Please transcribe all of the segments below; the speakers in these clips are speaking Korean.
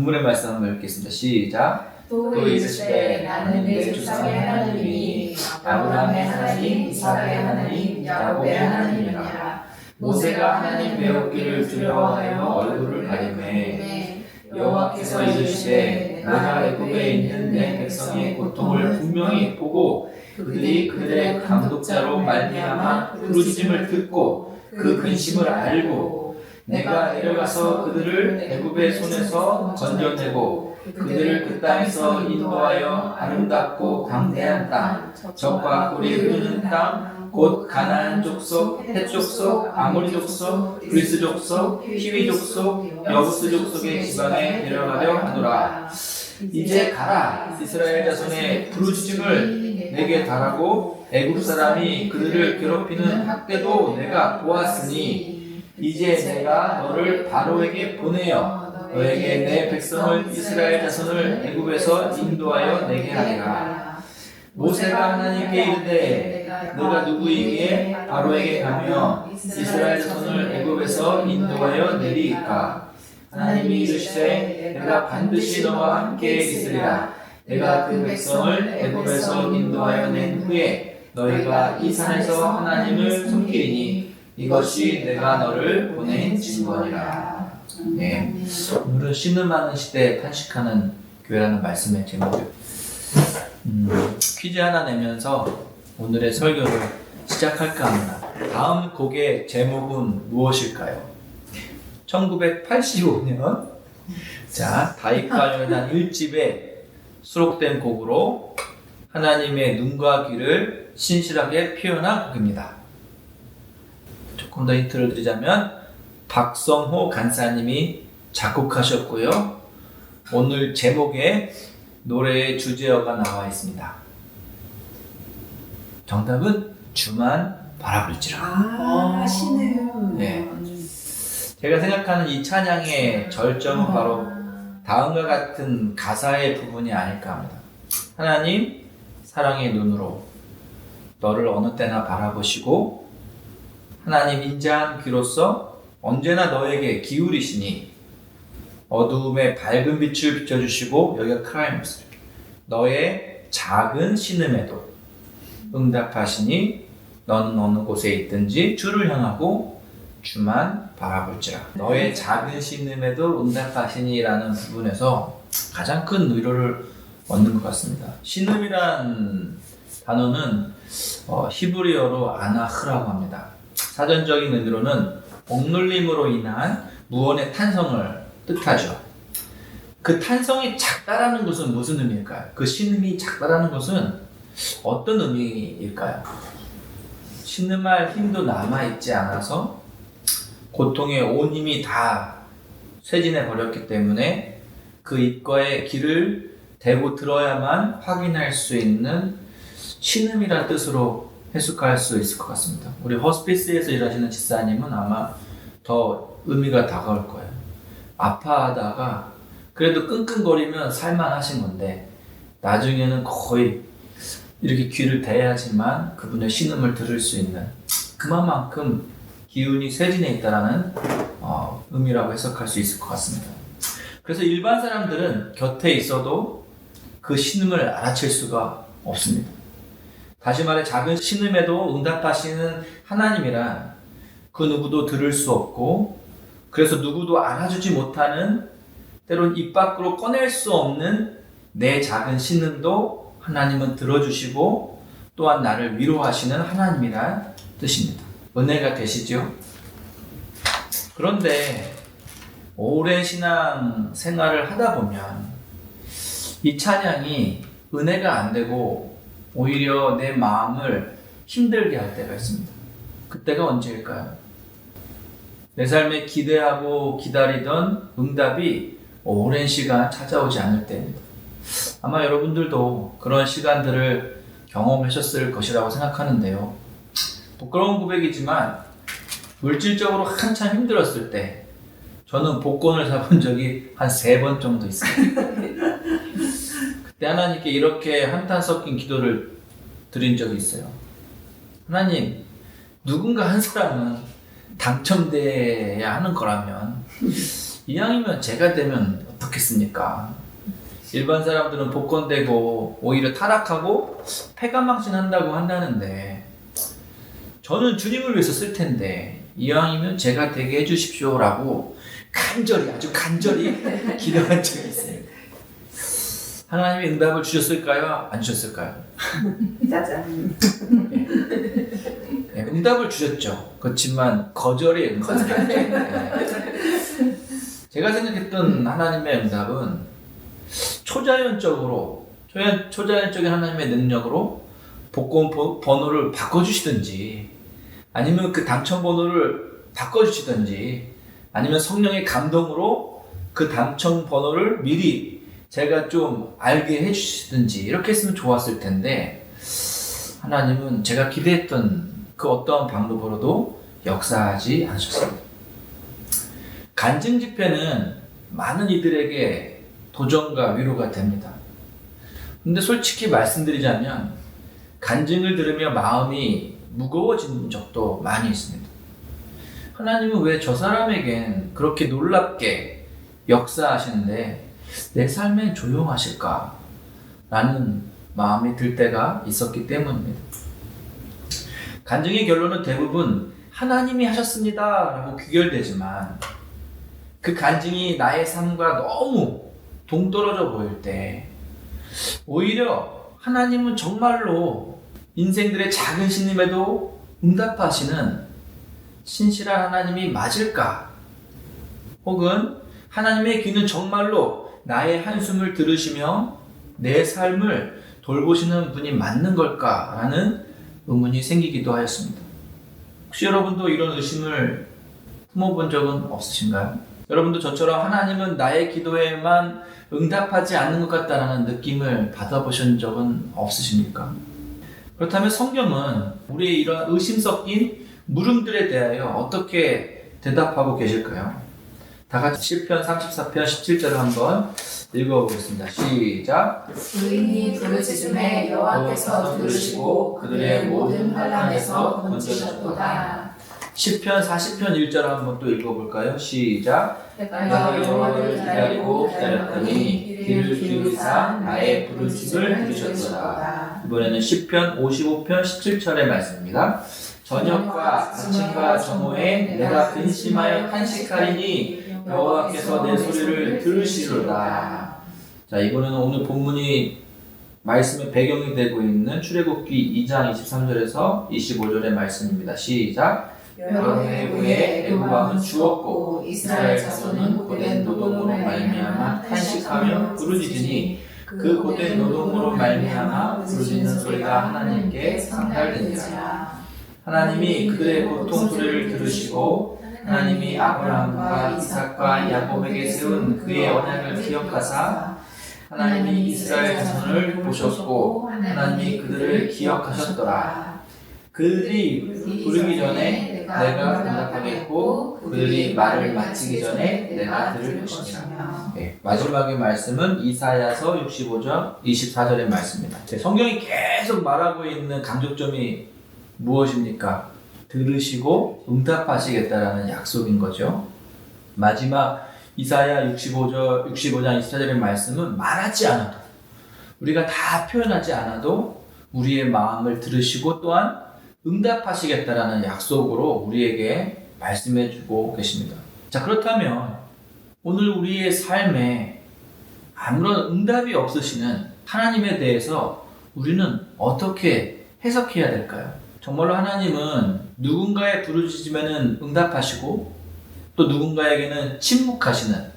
본문의 말씀 한번 읽겠습니다. 시작. 또 이르시되 나는 내 조상의 하나님이 아브라함의 하나님, 이삭의 하나님, 야곱의 하나님이니라. 모세가 하나님 배웠기를 두려워하여 얼굴을 가리매 여호와께서 이르시되 내가 애굽에 있는 내 백성의 고통을 분명히 보고 그들이 그들의 감독자로 말미암아 부르짖음을 듣고 그 근심을 알고 내가 내려가서 그들을 애굽의 손에서 건져내고 그들을 그 땅에서 인도하여 아름답고 광대한 땅, 젖과 꿀이 흐르는 땅, 곧 가나안 족속, 헷 족속, 아모리 족속, 그리스 족속, 히위 족속, 여부스 족속의 지방에 데려가려 하노라. 이제 가라. 이스라엘 자손의 부르짖음을 내게 달하고 애굽 사람이 그들을 괴롭히는 학대도 내가 보았으니 이제 내가 너를 바로에게 보내어 너에게 내 백성을 이스라엘 자손을 애굽에서 인도하여 내게 하리라. 모세가 하나님께 이르되 너가 누구이기에 바로에게 가며 이스라엘 자손을 애굽에서 인도하여 내리이까. 하나님이 이르시되 내가 반드시 너와 함께 있으리라. 내가 그 백성을 애굽에서 인도하여 낸 후에 너희가 이 산에서 하나님을 섬기리니 이것이 내가 너를 보낸 증거니라. 네. 오늘은 신음하는 시대에 탄식하는 교회라는 말씀의 제목이에요. 퀴즈 하나 내면서 오늘의 설교를 시작할까 합니다. 다음 곡의 제목은 무엇일까요? 1985년 다윗과 요나단 1집에 수록된 곡으로 하나님의 눈과 귀를 신실하게 표현한 곡입니다. 조금 더 힌트를 드리자면 박성호 간사님이 작곡하셨고요. 오늘 제목에 노래의 주제어가 나와 있습니다. 정답은 주만 바라볼지라. 아시네요. 네. 제가 생각하는 이 찬양의 절정은 바로 다음과 같은 가사의 부분이 아닐까 합니다. 하나님, 사랑의 눈으로 너를 어느 때나 바라보시고 하나님 인자한 귀로서 언제나 너에게 기울이시니 어두움에 밝은 빛을 비춰주시고 여기가 크라이맥스 너의 작은 신음에도 응답하시니 너는 어느 곳에 있든지 주를 향하고 주만 바라볼지라. 너의 작은 신음에도 응답하시니 라는 부분에서 가장 큰 위로를 얻는 것 같습니다. 신음이란 단어는 히브리어로 아나흐라고 합니다. 사전적인 의미로는 억눌림으로 인한 무언의 탄성을 뜻하죠. 그 탄성이 작다라는 것은 무슨 의미일까요? 그 신음이 작다라는 것은 어떤 의미일까요? 신음할 힘도 남아있지 않아서 고통에 온 힘이 다 쇠진해 버렸기 때문에 그 입과의 길을 대고 들어야만 확인할 수 있는 신음이라는 뜻으로 해석할 수 있을 것 같습니다. 우리 허스피스에서 일하시는 집사님은 아마 더 의미가 다가올 거예요. 아파하다가 그래도 끙끙거리면 살만하신 건데 나중에는 거의 이렇게 귀를 대야지만 그분의 신음을 들을 수 있는 그만큼 기운이 쇠진해 있다라는 의미라고 해석할 수 있을 것 같습니다. 그래서 일반 사람들은 곁에 있어도 그 신음을 알아챌 수가 없습니다. 다시 말해 작은 신음에도 응답하시는 하나님이란 그 누구도 들을 수 없고 그래서 누구도 알아주지 못하는 때론 입 밖으로 꺼낼 수 없는 내 작은 신음도 하나님은 들어주시고 또한 나를 위로하시는 하나님이란 뜻입니다. 은혜가 되시죠? 그런데 오랜 신앙 생활을 하다 보면 이 찬양이 은혜가 안 되고 오히려 내 마음을 힘들게 할 때가 있습니다. 그때가 언제일까요? 내 삶에 기대하고 기다리던 응답이 오랜 시간 찾아오지 않을 때입니다. 아마 여러분들도 그런 시간들을 경험하셨을 것이라고 생각하는데요. 부끄러운 고백이지만 물질적으로 한참 힘들었을 때 저는 복권을 사본 적이 한 3번 정도 있습니다. 그때 하나님께 이렇게 한탄 섞인 기도를 드린 적이 있어요. 하나님, 누군가 한 사람은 당첨돼야 하는 거라면 이왕이면 제가 되면 어떻겠습니까? 일반 사람들은 복권되고 오히려 타락하고 패가망신한다고 한다는데 저는 주님을 위해서 쓸 텐데 이왕이면 제가 되게 해주십시오라고 간절히 아주 간절히 기도한 적이 있어요. 하나님이 응답을 주셨을까요? 안 주셨을까요? 짜잔. 네, 응답을 주셨죠. 그렇지만 거절의 응답이었죠. 네. 제가 생각했던 하나님의 응답은 초자연적인 하나님의 능력으로 복권 번호를 바꿔주시든지 아니면 그 당첨 번호를 바꿔주시든지 아니면 성령의 감동으로 그 당첨 번호를 미리 제가 좀 알게 해주시든지 이렇게 했으면 좋았을 텐데 하나님은 제가 기대했던 그 어떠한 방법으로도 역사하지 않으셨습니다. 간증 집회는 많은 이들에게 도전과 위로가 됩니다. 근데 솔직히 말씀드리자면 간증을 들으며 마음이 무거워진 적도 많이 있습니다. 하나님은 왜 저 사람에겐 그렇게 놀랍게 역사하시는데 내 삶엔 조용하실까? 라는 마음이 들 때가 있었기 때문입니다. 간증의 결론은 대부분 하나님이 하셨습니다 라고 귀결되지만 그 간증이 나의 삶과 너무 동떨어져 보일 때 오히려 하나님은 정말로 인생들의 작은 신임에도 응답하시는 신실한 하나님이 맞을까? 혹은 하나님의 귀는 정말로 나의 한숨을 들으시며 내 삶을 돌보시는 분이 맞는 걸까? 라는 의문이 생기기도 하였습니다. 혹시 여러분도 이런 의심을 품어본 적은 없으신가요? 여러분도 저처럼 하나님은 나의 기도에만 응답하지 않는 것 같다는 느낌을 받아보신 적은 없으십니까? 그렇다면 성경은 우리의 이런 의심 섞인 물음들에 대하여 어떻게 대답하고 계실까요? 다 같이 시편 34편 17절을 한번 읽어보겠습니다. 시작. 의인이 부르짖음에 여호와께서 들으시고 그들의 모든 환난에서 건지셨도다. 시편 40편 1절 한번 또 읽어볼까요? 시작. 내가 여호와를 기다리고 기다렸더니 귀를 기울이사 나의 부르짖음을 들으셨도다. 이번에는 시편 55편 17절의 말씀입니다. 저녁과 아침과 정오에 내가 근심하여 탄식하리니 여호와께서 내 소리를 들으시로다. 자, 이번에는 오늘 본문이 말씀의 배경이 되고 있는 출애굽기 2장 23절에서 25절의 말씀입니다. 시작. 여러 해 후에 여호와는 주었고 이스라엘 자손은 고된 노동으로 말미암아 탄식하며 부르짖으니 그 고된 노동으로 말미암아 부르짖는 소리가 하나님께 상달되니라. 하나님이 그들의 고통 소리를 들으시고 하나님이 아브라함과 이삭과 야곱에게 세운 그의 언약을 기억하사 하나님이 이스라엘 자손을 보셨고 하나님이 그들을 기억하셨더라. 그들이 부르기 전에 내가 응답하겠고 그들이 말을 마치기 전에 내가 들을 것이니라. 네, 마지막의 말씀은 이사야서 65장 24절의 말씀입니다. 성경이 계속 말하고 있는 강조점이 무엇입니까? 들으시고 응답하시겠다라는 약속인 거죠. 마지막 이사야 65장 24절의 말씀은 말하지 않아도 우리가 다 표현하지 않아도 우리의 마음을 들으시고 또한 응답하시겠다라는 약속으로 우리에게 말씀해 주고 계십니다. 자, 그렇다면 오늘 우리의 삶에 아무런 응답이 없으시는 하나님에 대해서 우리는 어떻게 해석해야 될까요? 정말로 하나님은 누군가의 부르짖으면 응답하시고 또 누군가에게는 침묵하시는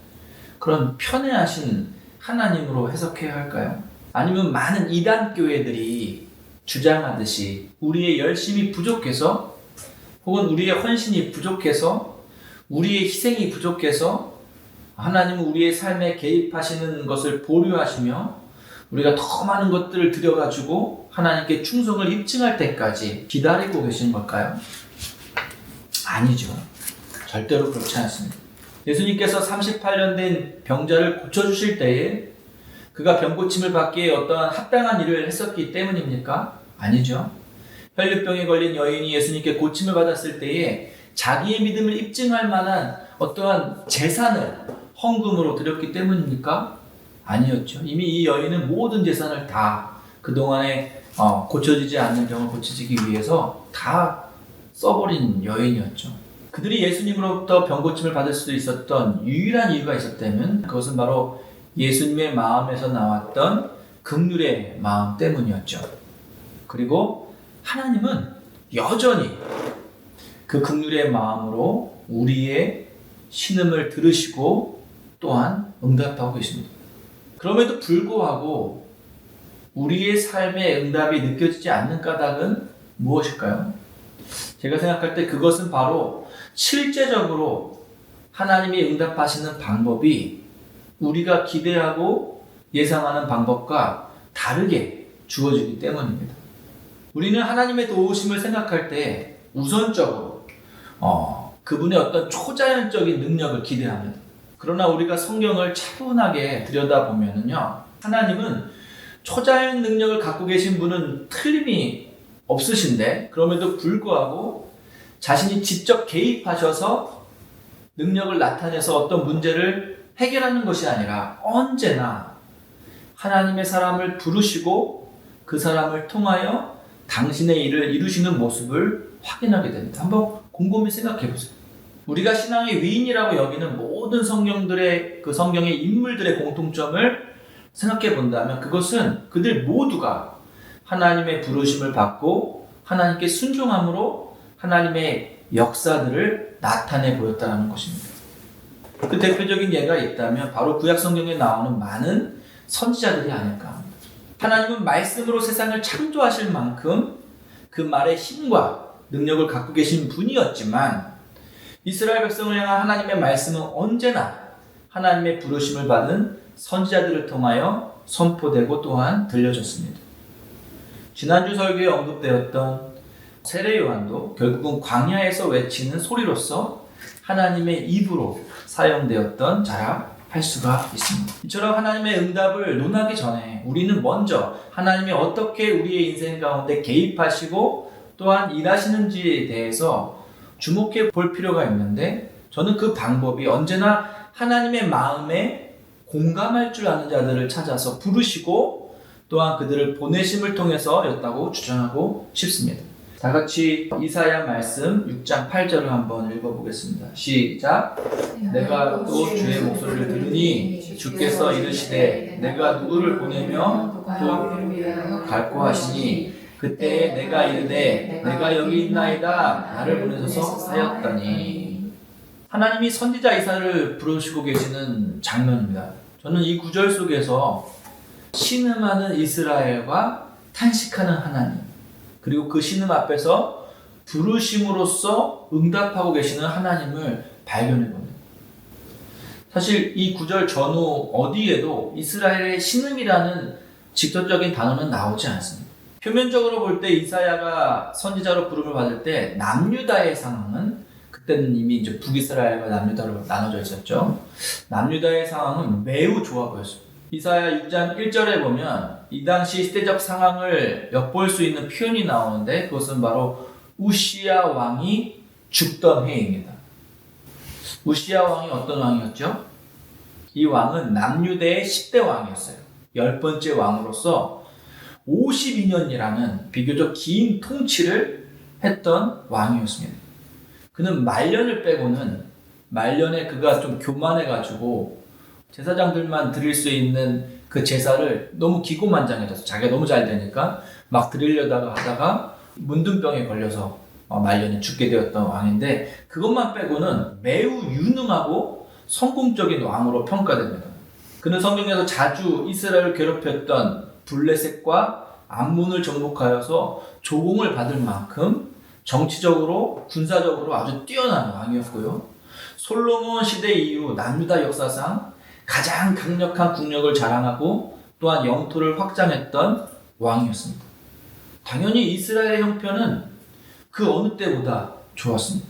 그런 편애하신 하나님으로 해석해야 할까요? 아니면 많은 이단 교회들이 주장하듯이 우리의 열심이 부족해서 혹은 우리의 헌신이 부족해서 우리의 희생이 부족해서 하나님은 우리의 삶에 개입하시는 것을 보류하시며 우리가 더 많은 것들을 들여가지고 하나님께 충성을 입증할 때까지 기다리고 계신 걸까요? 아니죠. 절대로 그렇지 않습니다. 예수님께서 38년 된 병자를 고쳐주실 때에 그가 병고침을 받기에 어떠한 합당한 일을 했었기 때문입니까? 아니죠. 혈류병에 걸린 여인이 예수님께 고침을 받았을 때에 자기의 믿음을 입증할 만한 어떠한 재산을 헌금으로 드렸기 때문입니까? 아니었죠. 이미 이 여인은 모든 재산을 다 그동안에 고쳐지지 않는 병을 고치기 위해서 다 써버린 여인이었죠. 그들이 예수님으로부터 병고침을 받을 수도 있었던 유일한 이유가 있었다면 그것은 바로 예수님의 마음에서 나왔던 긍휼의 마음 때문이었죠. 그리고 하나님은 여전히 그 긍휼의 마음으로 우리의 신음을 들으시고 또한 응답하고 계십니다. 그럼에도 불구하고 우리의 삶의 응답이 느껴지지 않는 까닭은 무엇일까요? 제가 생각할 때 그것은 바로 실제적으로 하나님이 응답하시는 방법이 우리가 기대하고 예상하는 방법과 다르게 주어지기 때문입니다. 우리는 하나님의 도우심을 생각할 때 우선적으로 그분의 어떤 초자연적인 능력을 기대합니다. 그러나 우리가 성경을 차분하게 들여다보면요, 하나님은 초자연 능력을 갖고 계신 분은 틀림이 없으신데 그럼에도 불구하고 자신이 직접 개입하셔서 능력을 나타내서 어떤 문제를 해결하는 것이 아니라 언제나 하나님의 사람을 부르시고 그 사람을 통하여 당신의 일을 이루시는 모습을 확인하게 됩니다. 한번 곰곰이 생각해 보세요. 우리가 신앙의 위인이라고 여기는 모든 성경들의 그 성경의 인물들의 공통점을 생각해 본다면 그것은 그들 모두가 하나님의 부르심을 받고 하나님께 순종함으로 하나님의 역사들을 나타내 보였다는 것입니다. 그 대표적인 예가 있다면 바로 구약 성경에 나오는 많은 선지자들이 아닐까 합니다. 하나님은 말씀으로 세상을 창조하실 만큼 그 말의 힘과 능력을 갖고 계신 분이었지만 이스라엘 백성을 향한 하나님의 말씀은 언제나 하나님의 부르심을 받은 선지자들을 통하여 선포되고 또한 들려졌습니다. 지난주 설교에 언급되었던 세례 요한도 결국은 광야에서 외치는 소리로서 하나님의 입으로 사용되었던 자라 할 수가 있습니다. 이처럼 하나님의 응답을 논하기 전에 우리는 먼저 하나님이 어떻게 우리의 인생 가운데 개입하시고 또한 일하시는지에 대해서 주목해 볼 필요가 있는데 저는 그 방법이 언제나 하나님의 마음에 공감할 줄 아는 자들을 찾아서 부르시고 또한 그들을 보내심을 통해서였다고 주장하고 싶습니다. 다 같이 이사야 말씀 6장 8절을 한번 읽어보겠습니다. 시작. 내가 또 주의 목소리를 들으니 주께서 이르시되 내가 누구를 보내며 또 갈고 하시니 그때 내가 이르되 내가 여기 있나이다 나를 보내소서 하였더니. 하나님이 선지자 이사야를 부르시고 계시는 장면입니다. 저는 이 구절 속에서 신음하는 이스라엘과 탄식하는 하나님 그리고 그 신음 앞에서 부르심으로써 응답하고 계시는 하나님을 발견해 봅니다. 사실 이 구절 전후 어디에도 이스라엘의 신음이라는 직접적인 단어는 나오지 않습니다. 표면적으로 볼 때 이사야가 선지자로 부름을 받을 때 남유다의 상황은 그때는 이미 이제 북이스라엘과 남유다로 나눠져 있었죠. 남유다의 상황은 매우 좋아 보였습니다. 이사야 6장 1절에 보면 이 당시 시대적 상황을 엿볼 수 있는 표현이 나오는데 그것은 바로 우시야 왕이 죽던 해입니다. 우시야 왕이 어떤 왕이었죠? 이 왕은 남유대의 10대 왕이었어요. 10번째 왕으로서 52년이라는 비교적 긴 통치를 했던 왕이었습니다. 그는 말년을 빼고는 말년에 그가 좀 교만해가지고 제사장들만 드릴 수 있는 그 제사를 너무 기고만장해져서 자기가 너무 잘 되니까 막 드리려다가 하다가 문둥병에 걸려서 말년에 죽게 되었던 왕인데 그것만 빼고는 매우 유능하고 성공적인 왕으로 평가됩니다. 그는 성경에서 자주 이스라엘을 괴롭혔던 블레셋과 암몬을 정복하여서 조공을 받을 만큼 정치적으로 군사적으로 아주 뛰어난 왕이었고요. 솔로몬 시대 이후 남유다 역사상 가장 강력한 국력을 자랑하고 또한 영토를 확장했던 왕이었습니다. 당연히 이스라엘의 형편은 그 어느 때보다 좋았습니다.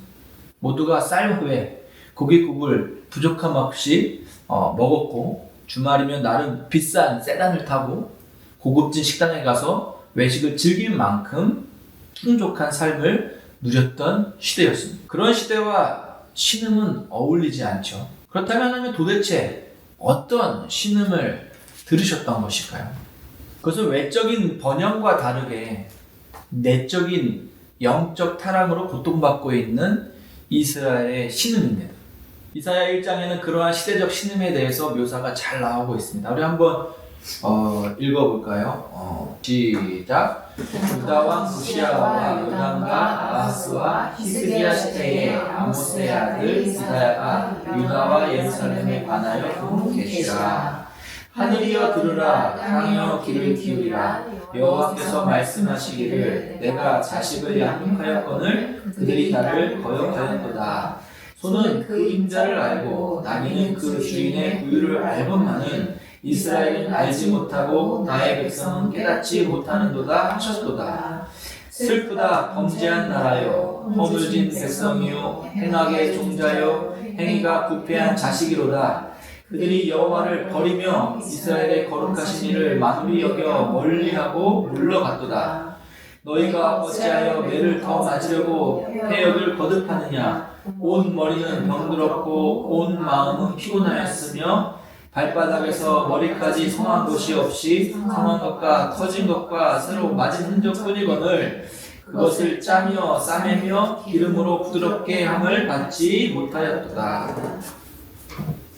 모두가 쌀회, 고깃국을 부족함 없이 먹었고 주말이면 나름 비싼 세단을 타고 고급진 식당에 가서 외식을 즐길 만큼 풍족한 삶을 누렸던 시대였습니다. 그런 시대와 신음은 어울리지 않죠. 그렇다면 하나님은 도대체 어떤 신음을 들으셨던 것일까요? 그것은 외적인 번영과 다르게 내적인 영적 타락으로 고통받고 있는 이스라엘의 신음입니다. 이사야 1장에는 그러한 시대적 신음에 대해서 묘사가 잘 나오고 있습니다. 우리 한번 읽어볼까요? 시작. 유다 왕 우시야와 요담과 아하스와 히스기야 시대에 아모스의 아들 이사야가 유다와 예루살렘에 관하여 계시라. 하늘이여 들으라, 땅이여 귀를 기울이라. 여호와께서 말씀하시기를 내가 자식을 양육하였거늘 그들이 나를 거역하였도다. 소는 그 임자를 알고 나귀는 그 주인의 구유를 알건만은 이스라엘은 알지 못하고 나의 백성은 깨닫지 못하는도다 하셨도다. 슬프다 범죄한 나라여, 허물진 백성이요 행악의 종자여 행위가 부패한 자식이로다. 그들이 여호와를 버리며 이스라엘의 거룩하신 이를 만홀히 여겨 멀리하고 물러갔도다. 너희가 어찌하여 매를 더 맞으려고 패역을 거듭하느냐. 온 머리는 병들었고 온 마음은 피곤하였으며 발바닥에서 머리까지 성한 것이 없이 성한 것과 터진 것과 새로 맞은 흔적뿐이거늘 그것을 짜며 싸매며 기름으로 부드럽게 함을 받지 못하였도다.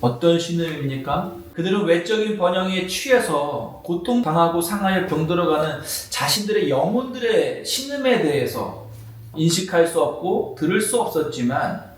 어떤 신음입니까? 그들은 외적인 번영에 취해서 고통당하고 상하여 병들어가는 자신들의 영혼들의 신음에 대해서 인식할 수 없고 들을 수 없었지만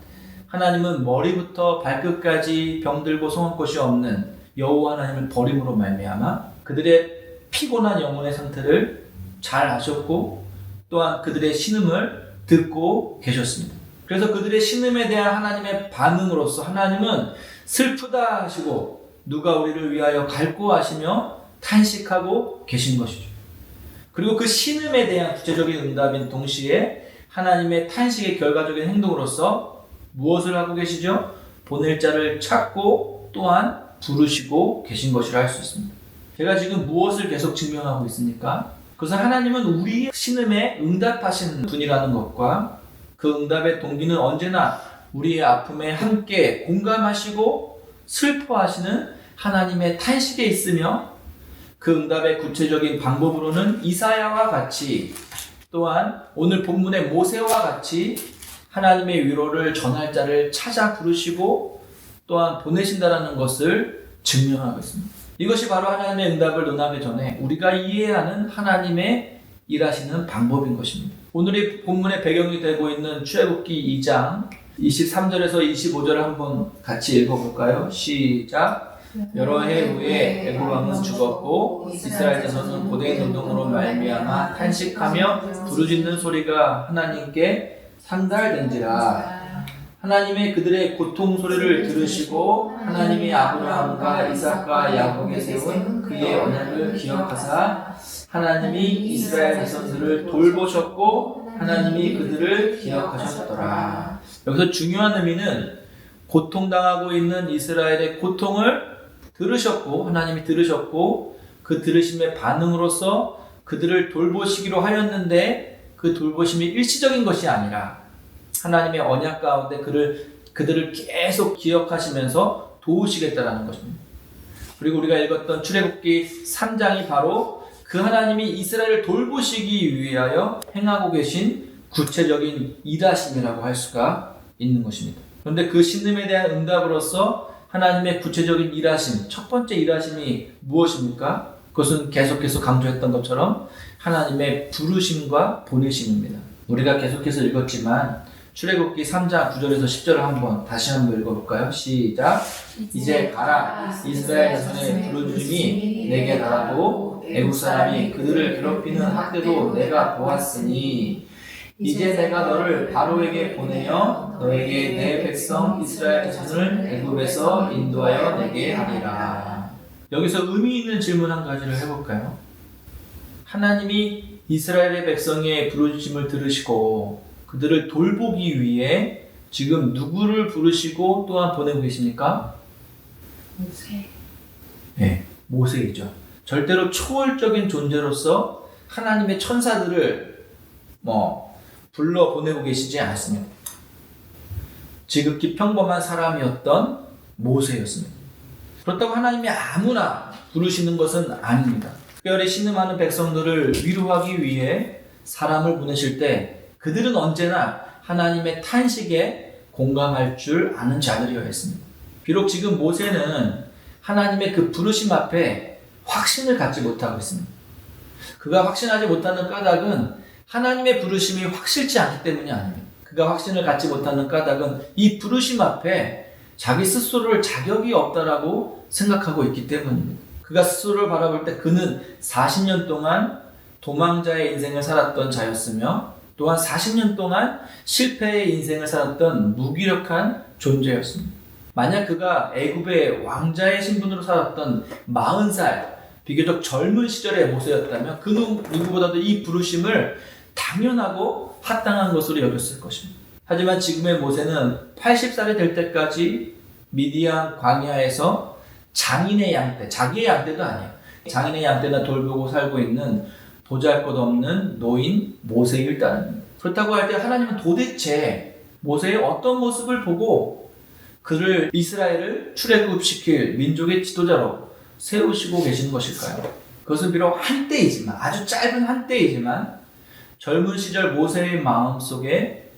하나님은 머리부터 발끝까지 병들고 성한 것이 없는 여호와 하나님을 버림으로 말미암아 그들의 피곤한 영혼의 상태를 잘 아셨고 또한 그들의 신음을 듣고 계셨습니다. 그래서 그들의 신음에 대한 하나님의 반응으로서 하나님은 슬프다 하시고 누가 우리를 위하여 갈구하시며 탄식하고 계신 것이죠. 그리고 그 신음에 대한 구체적인 응답인 동시에 하나님의 탄식의 결과적인 행동으로서 무엇을 하고 계시죠? 보낼 자를 찾고 또한 부르시고 계신 것이라 할 수 있습니다. 제가 지금 무엇을 계속 증명하고 있습니까? 그것은 하나님은 우리의 신음에 응답하신 분이라는 것과 그 응답의 동기는 언제나 우리의 아픔에 함께 공감하시고 슬퍼하시는 하나님의 탄식에 있으며 그 응답의 구체적인 방법으로는 이사야와 같이 또한 오늘 본문의 모세와 같이 하나님의 위로를 전할 자를 찾아 부르시고 또한 보내신다라는 것을 증명하고 있습니다. 이것이 바로 하나님의 응답을 논하기 전에 우리가 이해하는 하나님의 일하시는 방법인 것입니다. 오늘의 본문의 배경이 되고 있는 출애굽기 2장 23절에서 25절을 한번 같이 읽어볼까요? 시작. 여러 해 후에 애굽 왕은 죽었고 이스라엘 자손은 고된 노동으로 말미암아 탄식하며 부르짖는 소리가 하나님께 상달된지라. 하나님의 그들의 고통 소리를 들으시고 하나님이 아브라함과 이삭과 야곱에 세운 그의 언약을 기억하사 하나님이 이스라엘 자손들을 돌보셨고 하나님이 그들을 기억하셨더라. 여기서 중요한 의미는 고통당하고 있는 이스라엘의 고통을 들으셨고 하나님이 들으셨고 그 들으심의 반응으로서 그들을 돌보시기로 하였는데 그 돌보심이 일시적인 것이 아니라 하나님의 언약 가운데 그들을 계속 기억하시면서 도우시겠다라는 것입니다. 그리고 우리가 읽었던 출애굽기 3장이 바로 그 하나님이 이스라엘을 돌보시기 위하여 행하고 계신 구체적인 일하심이라고 할 수가 있는 것입니다. 그런데 그 신음에 대한 응답으로서 하나님의 구체적인 일하심, 첫 번째 일하심이 무엇입니까? 그것은 계속해서 강조했던 것처럼 하나님의 부르심과 보내심입니다. 우리가 계속해서 읽었지만 출애굽기 3장 9절에서 10절을 다시 한번 읽어볼까요? 시작. 이제 가라. 이스라엘 자손의 부르짖음이 내게 달하고 애국 사람이 그들을 괴롭히는 학대도 내가 보았으니 이제 내가 너를 바로에게 보내어 너에게 내 백성 이스라엘 자손을 애굽에서 인도하여 내게 하리라. 여기서 의미 있는 질문 한 가지를 해볼까요? 하나님이 이스라엘의 백성의 부르짖음을 들으시고 그들을 돌보기 위해 지금 누구를 부르시고 또한 보내고 계십니까? 모세. 네, 모세이죠. 절대로 초월적인 존재로서 하나님의 천사들을 불러 보내고 계시지 않습니다. 지극히 평범한 사람이었던 모세였습니다. 그렇다고 하나님이 아무나 부르시는 것은 아닙니다. 특별히 신음하는 백성들을 위로하기 위해 사람을 보내실 때 그들은 언제나 하나님의 탄식에 공감할 줄 아는 자들이어야 했습니다. 비록 지금 모세는 하나님의 그 부르심 앞에 확신을 갖지 못하고 있습니다. 그가 확신하지 못하는 까닭은 하나님의 부르심이 확실치 않기 때문이 아닙니다. 그가 확신을 갖지 못하는 까닭은 이 부르심 앞에 자기 스스로를 자격이 없다라고 생각하고 있기 때문입니다. 그가 스스로를 바라볼 때 그는 40년 동안 도망자의 인생을 살았던 자였으며 또한 40년 동안 실패의 인생을 살았던 무기력한 존재였습니다. 만약 그가 애굽의 왕자의 신분으로 살았던 40살 비교적 젊은 시절의 모세였다면 그 누구보다도 이 부르심을 당연하고 합당한 것으로 여겼을 것입니다. 하지만 지금의 모세는 80살이 될 때까지 미디안 광야에서 장인의 양떼, 자기의 양떼도 아니에요. 장인의 양떼나 돌보고 살고 있는 보잘것없는 노인 모세일 따릅니다. 그렇다고 할 때 하나님은 도대체 모세의 어떤 모습을 보고 그를 이스라엘을 출애굽시킬 민족의 지도자로 세우시고 계시는 것일까요? 그것은 비록 한때이지만, 아주 짧은 한때이지만 젊은 시절 모세의 마음속에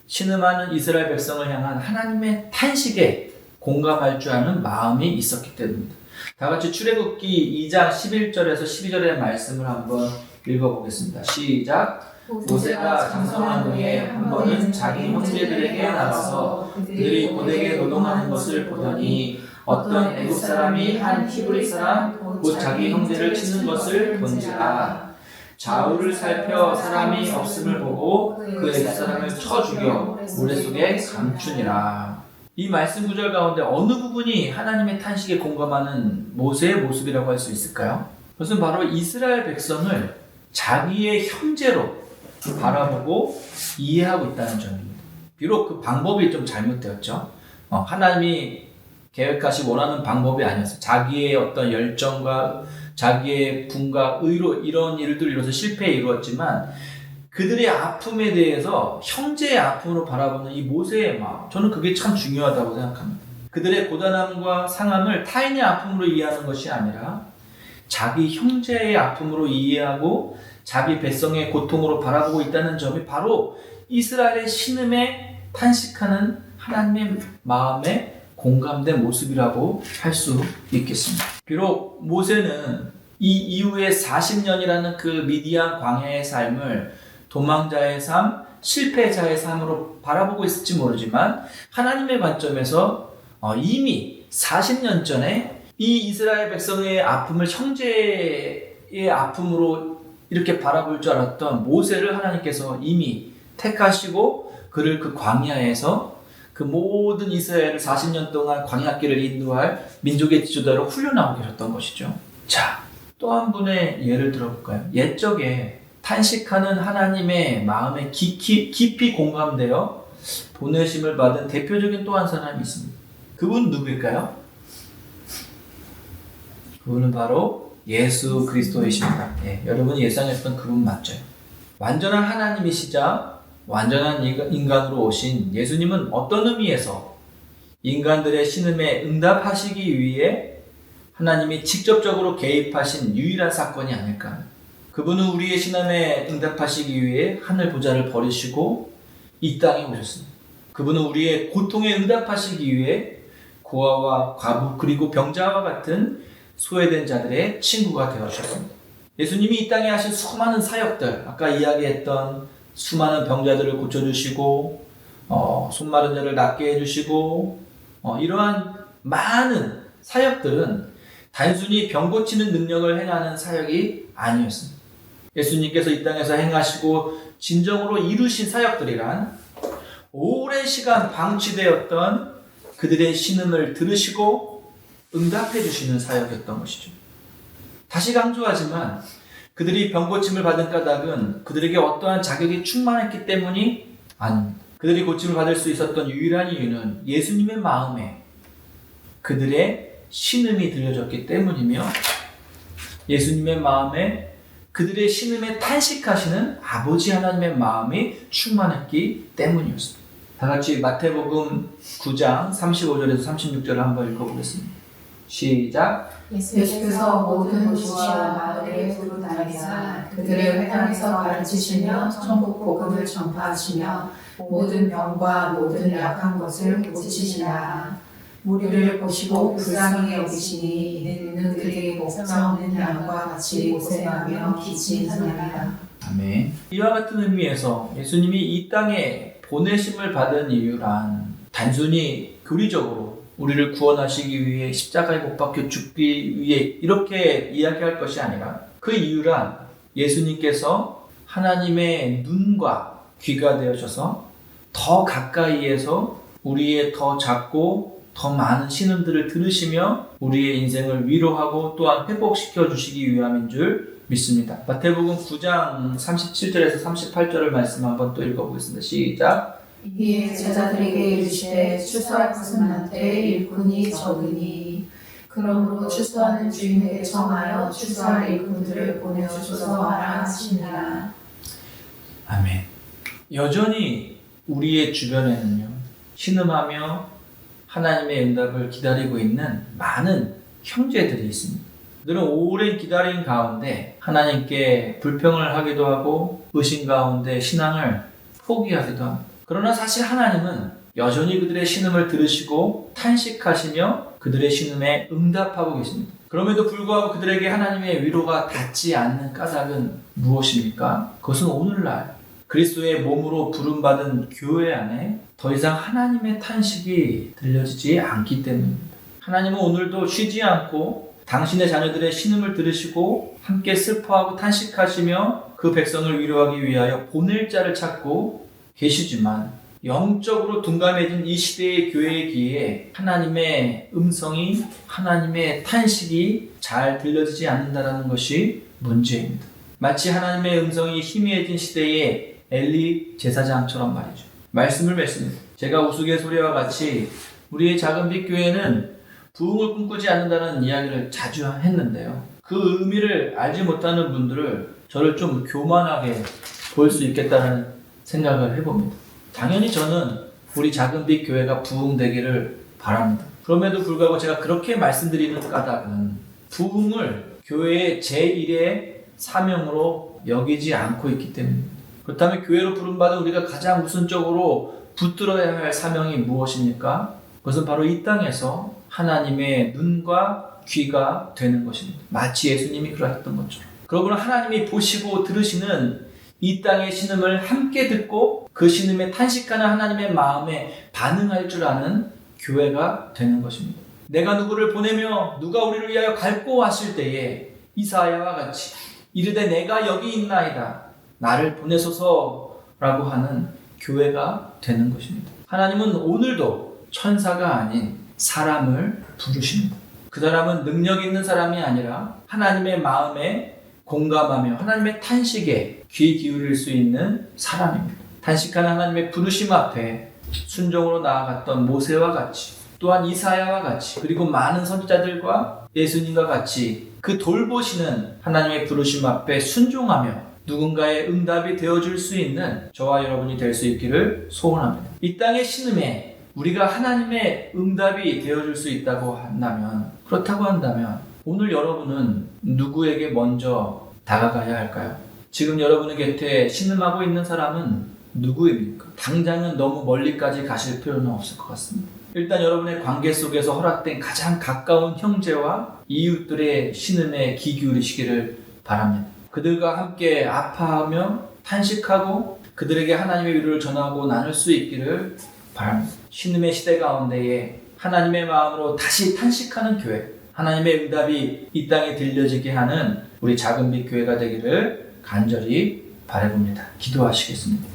신음하는 이스라엘 백성을 향한 하나님의 탄식에 공감할 줄 아는 마음이 있었기 때문입니다. 다 같이 출애굽기 2장 11절에서 12절의 말씀을 한번 읽어보겠습니다. 시작. 모세가 장성한 후에 한 번은 자기 형제들에게 나가서 그들이 고되게 노동하는 것을 보더니 어떤 애굽 사람이 한 히브리 사람 곧 자기 형제를 치는 것을 본지라. 좌우를 살펴 사람이 없음을 보고 그 애굽 사람을 쳐 죽여 모래 속에 감추니라. 이 말씀 구절 가운데 어느 부분이 하나님의 탄식에 공감하는 모세의 모습이라고 할 수 있을까요? 그것은 바로 이스라엘 백성을 자기의 형제로 바라보고 이해하고 있다는 점입니다. 비록 그 방법이 좀 잘못되었죠. 하나님이 계획하시 원하는 방법이 아니었어요. 자기의 어떤 열정과 자기의 분과 의로 이런 일들을 이뤄서 실패에 이루었지만 그들의 아픔에 대해서 형제의 아픔으로 바라보는 이 모세의 마음, 저는 그게 참 중요하다고 생각합니다. 그들의 고단함과 상함을 타인의 아픔으로 이해하는 것이 아니라 자기 형제의 아픔으로 이해하고 자기 백성의 고통으로 바라보고 있다는 점이 바로 이스라엘의 신음에 탄식하는 하나님의 마음에 공감된 모습이라고 할 수 있겠습니다. 비록 모세는 이 이후에 40년이라는 그 미디안 광야의 삶을 도망자의 삶, 실패자의 삶으로 바라보고 있을지 모르지만 하나님의 관점에서 이미 40년 전에 이 이스라엘 백성의 아픔을 형제의 아픔으로 이렇게 바라볼 줄 알았던 모세를 하나님께서 이미 택하시고 그를 그 광야에서 그 모든 이스라엘을 40년 동안 광야길을 인도할 민족의 지도자로 훈련하고 계셨던 것이죠. 자, 또 한 분의 예를 들어볼까요? 옛적에 탄식하는 하나님의 마음에 깊이 공감되어 보내심을 받은 대표적인 또 한 사람이 있습니다. 그분 누구일까요? 그분은 바로 예수 그리스도이십니다. 여러분이 예상했던 그분 맞죠? 완전한 하나님이시자 완전한 인간으로 오신 예수님은 어떤 의미에서 인간들의 신음에 응답하시기 위해 하나님이 직접적으로 개입하신 유일한 사건이 아닐까? 그분은 우리의 신음에 응답하시기 위해 하늘 보좌를 버리시고 이 땅에 오셨습니다. 그분은 우리의 고통에 응답하시기 위해 고아와 과부 그리고 병자와 같은 소외된 자들의 친구가 되어주셨습니다. 예수님이 이 땅에 하신 수많은 사역들, 아까 이야기했던 수많은 병자들을 고쳐주시고 손 마른 자를 낫게 해주시고 이러한 많은 사역들은 단순히 병 고치는 능력을 행하는 사역이 아니었습니다. 예수님께서 이 땅에서 행하시고 진정으로 이루신 사역들이란 오랜 시간 방치되었던 그들의 신음을 들으시고 응답해 주시는 사역이었던 것이죠. 다시 강조하지만 그들이 병고침을 받은 까닭은 그들에게 어떠한 자격이 충만했기 때문이 아닙니다. 그들이 고침을 받을 수 있었던 유일한 이유는 예수님의 마음에 그들의 신음이 들려졌기 때문이며 예수님의 마음에 그들의 신음에 탄식하시는 아버지 하나님의 마음이 충만했기 때문이었습니다. 다 같이 마태복음 9장 35절에서 36절을 한번 읽어보겠습니다. 시작. 예수께서 모든 도시와 마을에 두루 다니사 그들의 회당에서 가르치시며 천국 복음을 전파하시며 모든 병과 모든 약한 것을 고치시니라. 무리를 보시고 불쌍히 여기시니 이는 그들에게 목자 없는 양과 같이 고생하며 기침하느니라. 아멘. 이와 같은 의미에서 예수님이 이 땅에 보내심을 받은 이유란 단순히 교리적으로 우리를 구원하시기 위해 십자가에 못 박혀 죽기 위해 이렇게 이야기할 것이 아니라 그 이유란 예수님께서 하나님의 눈과 귀가 되어셔서 더 가까이에서 우리의 더 작고 더 많은 신음들을 들으시며 우리의 인생을 위로하고 또한 회복시켜 주시기 위함인 줄 믿습니다. 마태복음 9장 37절에서 38절을 말씀 한번 또 읽어보겠습니다. 시작. 이에 제자들에게 이르시되 추수할 것은 많되 일꾼이 적으니 그러므로 추수하는 주인에게 청하여 추수할 일꾼들을 보내주소서 하라 하시니라. 아멘. 여전히 우리의 주변에는요, 신음하며 하나님의 응답을 기다리고 있는 많은 형제들이 있습니다. 그들은 오랜 기다림 가운데 하나님께 불평을 하기도 하고 의심 가운데 신앙을 포기하기도 합니다. 그러나 사실 하나님은 여전히 그들의 신음을 들으시고 탄식하시며 그들의 신음에 응답하고 계십니다. 그럼에도 불구하고 그들에게 하나님의 위로가 닿지 않는 까닭은 무엇입니까? 그것은 오늘날 그리스도의 몸으로 부름받은 교회 안에 더 이상 하나님의 탄식이 들려지지 않기 때문입니다. 하나님은 오늘도 쉬지 않고 당신의 자녀들의 신음을 들으시고 함께 슬퍼하고 탄식하시며 그 백성을 위로하기 위하여 보낼 자를 찾고 계시지만 영적으로 둔감해진 이 시대의 교회의 귀에 하나님의 음성이, 하나님의 탄식이 잘 들려지지 않는다는 것이 문제입니다. 마치 하나님의 음성이 희미해진 시대의 엘리 제사장처럼 말이죠. 말씀을 맺습니다. 제가 우스갯소리와 같이 우리의 작은 빛 교회는 부흥을 꿈꾸지 않는다는 이야기를 자주 했는데요. 그 의미를 알지 못하는 분들을 저를 좀 교만하게 볼 수 있겠다는 생각을 해봅니다. 당연히 저는 우리 작은 빛 교회가 부흥되기를 바랍니다. 그럼에도 불구하고 제가 그렇게 말씀드리는 까닭은 부흥을 교회의 제1의 사명으로 여기지 않고 있기 때문입니다. 그렇다면 교회로 부름받은 우리가 가장 우선적으로 붙들어야 할 사명이 무엇입니까? 그것은 바로 이 땅에서 하나님의 눈과 귀가 되는 것입니다. 마치 예수님이 그러했던 것처럼. 그러므로 하나님이 보시고 들으시는 이 땅의 신음을 함께 듣고 그 신음에 탄식하는 하나님의 마음에 반응할 줄 아는 교회가 되는 것입니다. 내가 누구를 보내며 누가 우리를 위하여 갈고 하실 때에 이사야와 같이 이르되 내가 여기 있나이다 나를 보내소서라고 하는 교회가 되는 것입니다. 하나님은 오늘도 천사가 아닌 사람을 부르십니다. 그 사람은 능력 있는 사람이 아니라 하나님의 마음에 공감하며 하나님의 탄식에 귀 기울일 수 있는 사람입니다. 탄식하는 하나님의 부르심 앞에 순종으로 나아갔던 모세와 같이 또한 이사야와 같이 그리고 많은 선지자들과 예수님과 같이 그 돌보시는 하나님의 부르심 앞에 순종하며 누군가의 응답이 되어줄 수 있는 저와 여러분이 될 수 있기를 소원합니다. 이 땅의 신음에 우리가 하나님의 응답이 되어줄 수 있다고 한다면, 그렇다고 한다면 오늘 여러분은 누구에게 먼저 다가가야 할까요? 지금 여러분의 곁에 신음하고 있는 사람은 누구입니까? 당장은 너무 멀리까지 가실 필요는 없을 것 같습니다. 일단 여러분의 관계 속에서 허락된 가장 가까운 형제와 이웃들의 신음에 귀 기울이시기를 바랍니다. 그들과 함께 아파하며 탄식하고 그들에게 하나님의 위로를 전하고 나눌 수 있기를 바랍니다. 신음의 시대 가운데에 하나님의 마음으로 다시 탄식하는 교회, 하나님의 응답이 이 땅에 들려지게 하는 우리 작은 빛 교회가 되기를 간절히 바라봅니다. 기도하시겠습니다.